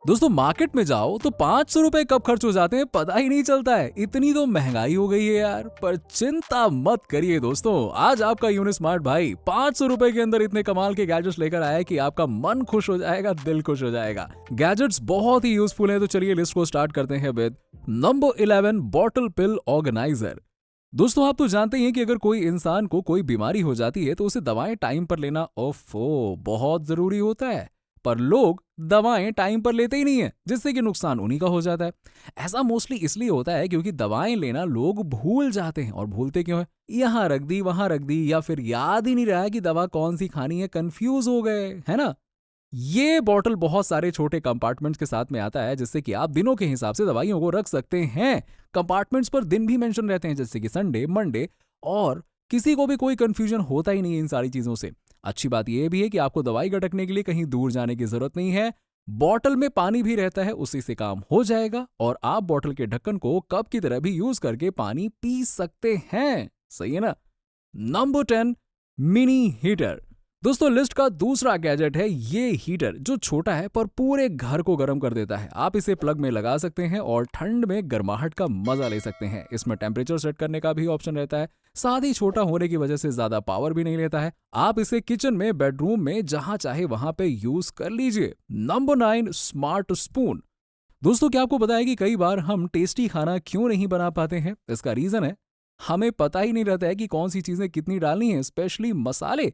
दोस्तों मार्केट में जाओ तो 500 रुपए कब खर्च हो जाते हैं पता ही नहीं चलता है। इतनी तो महंगाई हो गई है यार। पर चिंता मत करिए दोस्तों, आज आपका यूनिस्मार्ट भाई 500 रुपए के अंदर इतने कमाल के गैजेट्स लेकर आया है कि आपका मन खुश हो जाएगा, दिल खुश हो जाएगा। गैजेट्स बहुत ही यूजफुल है, तो चलिए लिस्ट को स्टार्ट करते हैं with number 11, bottle pill organiser. दोस्तों आप तो जानते ही हैं कि अगर कोई इंसान को कोई बीमारी हो जाती है तो उसे दवाएं टाइम पर लेना ओफो बहुत जरूरी होता है। पर लोग दवाएं टाइम पर लेते ही नहीं है, जिससे कि नुकसान उन्हीं का हो जाता है। ऐसा मोस्टली इसलिए होता है क्योंकि दवाएं लेना लोग भूल जाते हैं। और भूलते क्यों है? यहाँ रख दी वहां रख दी, या फिर याद ही नहीं रहा है कि दवा कौन सी खानी है, कंफ्यूज हो गए, है ना। ये बॉटल बहुत सारे छोटे कंपार्टमेंट्स के साथ में आता है, जिससे कि आप दिनों के हिसाब से दवाइयों को रख सकते हैं। कंपार्टमेंट्स पर दिन भी मेंशन रहते हैं, जैसे कि संडे, मंडे, और किसी को भी कोई कंफ्यूजन होता ही नहीं है इन सारी चीजों से। अच्छी बात यह भी है कि आपको दवाई गटकने के लिए कहीं दूर जाने की जरूरत नहीं है। बॉटल में पानी भी रहता है, उसी से काम हो जाएगा और आप बॉटल के ढक्कन को कप की तरह भी यूज करके पानी पी सकते हैं। सही है ना। Number 10, mini heater. दोस्तों लिस्ट का दूसरा गैजेट है ये हीटर, जो छोटा है पर पूरे घर को गर्म कर देता है। आप इसे प्लग में लगा सकते हैं और ठंड में गर्माहट का मजा ले सकते हैं। इसमें टेम्परेचर सेट करने का भी ऑप्शन रहता है। साथ ही छोटा होने की वजह से ज्यादा पावर भी नहीं लेता है। आप इसे किचन में, बेडरूम में, जहां चाहे वहां पे यूज कर लीजिए। Number 9, smart spoon. दोस्तों क्या आपको पता है कि कई बार हम टेस्टी खाना क्यों नहीं बना पाते हैं? इसका रीजन है हमें पता ही नहीं रहता है कि कौन सी चीजें कितनी डालनी है, स्पेशली मसाले,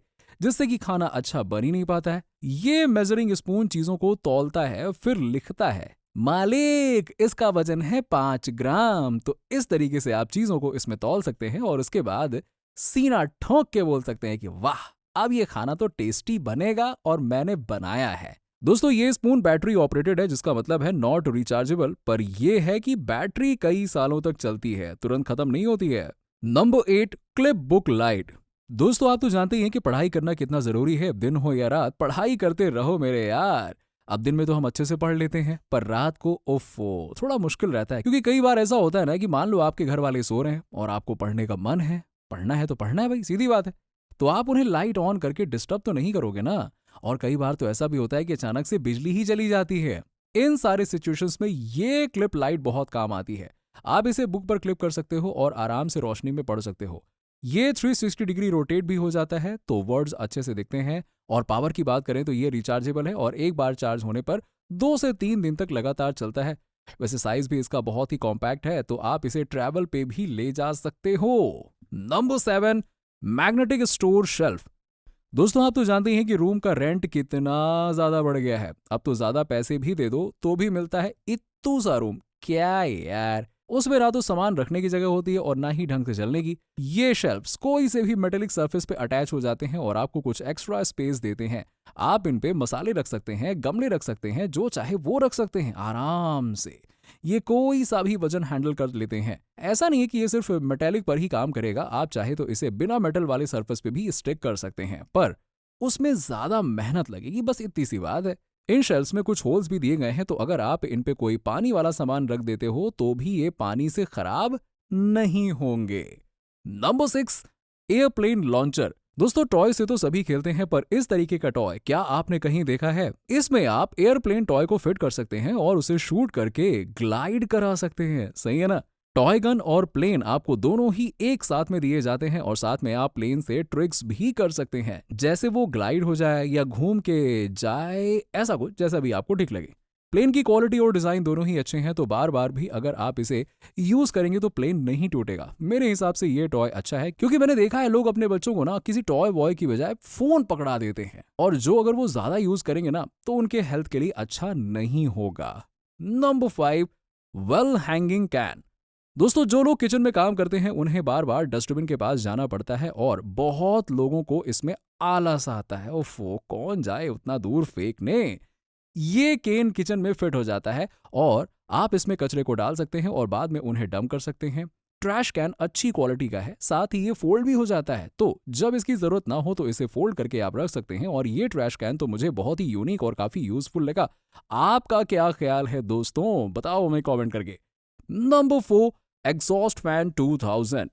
जिससे कि खाना अच्छा बन ही नहीं पाता है। ये मेजरिंग स्पून चीजों को तौलता है, फिर लिखता है मालिक इसका वजन है 5 ग्राम। तो इस तरीके से आप चीजों को इसमें तौल सकते हैं और उसके बाद सीना ठोक के बोल सकते हैं कि वाह, अब ये खाना तो टेस्टी बनेगा और मैंने बनाया है। दोस्तों ये स्पून बैटरी ऑपरेटेड है, जिसका मतलब है नॉट रिचार्जेबल, पर यह है कि बैटरी कई सालों तक चलती है, तुरंत खत्म नहीं होती है। Number 8, clip book light. दोस्तों आप तो जानते ही हैं कि पढ़ाई करना कितना जरूरी है। दिन हो या रात पढ़ाई करते रहो मेरे यार। अब दिन में तो हम अच्छे से पढ़ लेते हैं, पर रात को ओफो थोड़ा मुश्किल रहता है, क्योंकि कई बार ऐसा होता है ना कि मान लो आपके घर वाले सो रहे हैं और आपको पढ़ने का मन है। पढ़ना है तो पढ़ना है भाई, सीधी बात है। तो आप उन्हें लाइट ऑन करके डिस्टर्ब तो नहीं करोगे ना। और कई बार तो ऐसा भी होता है कि अचानक से बिजली ही चली जाती है। इन सारे सिचुएशंस में ये क्लिप लाइट बहुत काम आती है। आप इसे बुक पर क्लिप कर सकते हो और आराम से रोशनी में पढ़ सकते हो। ये 360 डिग्री रोटेट भी हो जाता है, तो वर्ड्स अच्छे से दिखते हैं। और पावर की बात करें तो ये रिचार्जेबल है और एक बार चार्ज होने पर 2 से 3 दिन तक लगातार चलता है। वैसे साइज भी इसका बहुत ही कॉम्पैक्ट है, तो आप इसे ट्रैवल पे भी ले जा सकते हो। Number 7, magnetic store shelf. दोस्तों आप तो जानते हैं कि रूम का रेंट कितना ज्यादा बढ़ गया है। अब तो ज्यादा पैसे भी दे दो तो भी मिलता है इत्तू सा रूम। क्या यार, उसमें ना तो सामान रखने की जगह होती है और ना ही ढंग से चलने की। ये शेल्फ्स कोई से भी मेटेलिक सरफेस पे अटैच हो जाते हैं और आपको कुछ एक्स्ट्रा स्पेस देते हैं। आप इन पे मसाले रख सकते हैं, गमले रख सकते हैं, जो चाहे वो रख सकते हैं आराम से। ये कोई सा भी वजन हैंडल कर लेते हैं। ऐसा नहीं है कि ये सिर्फ मेटेलिक पर ही काम करेगा, आप चाहे तो इसे बिना मेटल वाले सरफेस पे भी स्टिक कर सकते हैं, पर उसमें ज्यादा मेहनत लगेगी, बस इतनी सी बात है। इन शेल्फ्स में कुछ होल्स भी दिए गए हैं, तो अगर आप इन पे कोई पानी वाला सामान रख देते हो तो भी ये पानी से खराब नहीं होंगे। Number 6, airplane launcher. दोस्तों टॉय से तो सभी खेलते हैं, पर इस तरीके का टॉय क्या आपने कहीं देखा है? इसमें आप एयरप्लेन टॉय को फिट कर सकते हैं और उसे शूट करके ग्लाइड करा सकते हैं। सही है ना। टॉय गन और प्लेन आपको दोनों ही एक साथ में दिए जाते हैं और साथ में आप प्लेन से ट्रिक्स भी कर सकते हैं, जैसे वो ग्लाइड हो जाए या घूम के जाए, ऐसा कुछ जैसा भी आपको ठीक लगे। प्लेन की क्वालिटी और डिजाइन दोनों ही अच्छे हैं, तो बार बार भी अगर आप इसे यूज करेंगे तो प्लेन नहीं टूटेगा। मेरे हिसाब से ये टॉय अच्छा है, क्योंकि मैंने देखा है लोग अपने बच्चों को ना किसी टॉय बॉय की बजाय फोन पकड़ा देते हैं, और जो अगर वो ज्यादा यूज करेंगे ना तो उनके हेल्थ के लिए अच्छा नहीं होगा। Number 5, well hanging can. दोस्तों जो लोग किचन में काम करते हैं उन्हें बार बार डस्टबिन के पास जाना पड़ता है और बहुत लोगों को इसमें आलस आता है। ओफो कौन जाए उतना दूर फेंकने। ये केन किचन में फिट हो जाता है और आप इसमें कचरे को डाल सकते हैं और बाद में उन्हें डंप कर सकते हैं। ट्रैश कैन अच्छी क्वालिटी का है, साथ ही ये फोल्ड भी हो जाता है, तो जब इसकी जरूरत ना हो तो इसे फोल्ड करके आप रख सकते हैं। और ये ट्रैश कैन तो मुझे बहुत ही यूनिक और काफी यूजफुल लगा। आपका क्या ख्याल है दोस्तों, बताओ हमें कमेंट करके। Number 4, exhaust fan 2000।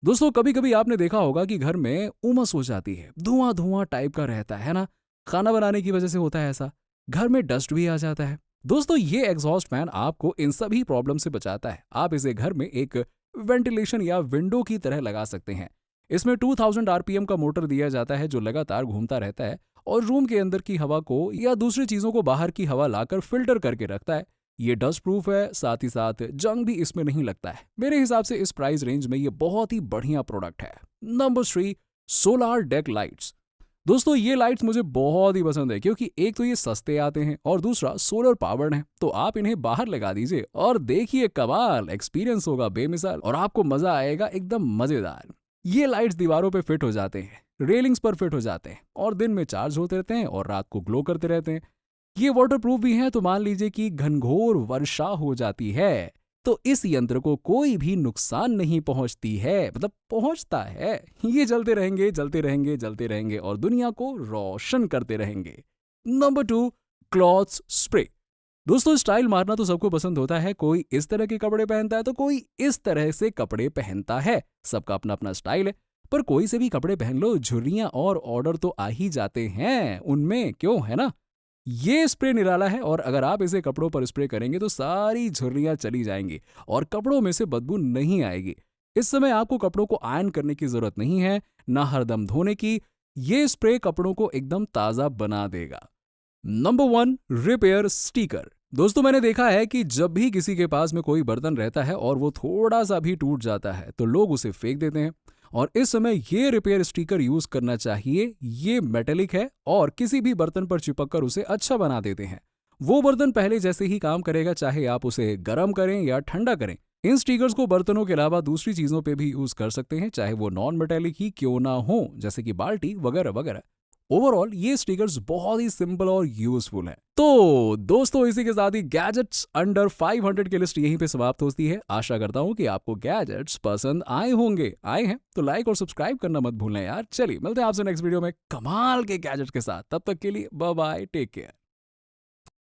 दोस्तों कभी कभी आपने देखा होगा कि घर में उमस हो जाती है, धुआं धुआं टाइप का रहता है ना। खाना बनाने की वजह से होता है ऐसा। घर में डस्ट भी आ जाता है। दोस्तों ये एग्जॉस्ट फैन आपको इन सभी प्रॉब्लम से बचाता है। आप इसे घर में एक वेंटिलेशन या विंडो की तरह लगा सकते हैं। इसमें 2000 आरपीएम का मोटर दिया जाता है जो लगातार घूमता रहता है और रूम के अंदर की हवा को या दूसरी चीजों को बाहर की हवा लाकर फिल्टर करके रखता है। ये डस्ट प्रूफ है, साथ ही साथ जंग भी इसमें नहीं लगता है। मेरे हिसाब से इस प्राइस रेंज में ये बहुत ही बढ़िया प्रोडक्ट है। Number 3, solar deck lights. दोस्तों ये लाइट्स मुझे बहुत ही पसंद है क्योंकि एक तो ये सस्ते आते हैं और दूसरा सोलर पावर्ड है। तो आप इन्हें बाहर लगा दीजिए और देखिए कमाल एक्सपीरियंस होगा बेमिसाल और आपको मजा आएगा एकदम मजेदार। ये लाइट्स दीवारों पे फिट हो जाते हैं, रेलिंग्स पर फिट हो जाते हैं और दिन में चार्ज होते रहते हैं और रात को ग्लो करते रहते हैं। ये वाटरप्रूफ भी है, तो मान लीजिए कि घनघोर वर्षा हो जाती है तो इस यंत्र को कोई भी नुकसान नहीं पहुंचती है, मतलब पहुंचता है। ये जलते रहेंगे जलते रहेंगे जलते रहेंगे और दुनिया को रोशन करते रहेंगे। Number 2, clothes spray. दोस्तों स्टाइल मारना तो सबको पसंद होता है। कोई इस तरह के कपड़े पहनता है तो कोई इस तरह से कपड़े पहनता है। सबका अपना अपना स्टाइल है, पर कोई से भी कपड़े पहन लो, झुर्रियां और ऑर्डर तो आ ही जाते हैं उनमें, क्यों, है ना। ये स्प्रे निराला है और अगर आप इसे कपड़ों पर स्प्रे करेंगे तो सारी झुर्रियां चली जाएंगी और कपड़ों में से बदबू नहीं आएगी। इस समय आपको कपड़ों को आयरन करने की जरूरत नहीं है, ना हरदम धोने की। ये स्प्रे कपड़ों को एकदम ताजा बना देगा। Number 1, repair sticker. दोस्तों मैंने देखा है कि जब भी किसी के पास में कोई बर्तन रहता है और वो थोड़ा सा भी टूट जाता है तो लोग उसे फेंक देते हैं और इस समय ये रिपेयर स्टिकर यूज करना चाहिए। ये मेटेलिक है और किसी भी बर्तन पर चिपक कर उसे अच्छा बना देते हैं। वो बर्तन पहले जैसे ही काम करेगा, चाहे आप उसे गर्म करें या ठंडा करें। इन स्टिकर्स को बर्तनों के अलावा दूसरी चीजों पे भी यूज कर सकते हैं, चाहे वो नॉन मेटेलिक ही क्यों ना हो, जैसे कि बाल्टी वगैरह वगैरह। ओवरऑल ये स्टिकर्स बहुत ही सिंपल और यूजफुल है। तो दोस्तों इसी के साथ ही गैजेट्स अंडर 500 की लिस्ट यहीं पे समाप्त होती है। आशा करता हूं कि आपको गैजेट्स पसंद आए होंगे। आए हैं तो लाइक और सब्सक्राइब करना मत भूलना यार। चलिए मिलते हैं आपसे नेक्स्ट वीडियो में कमाल के गैजेट के साथ। तब तक के लिए बाय बाय, टेक केयर।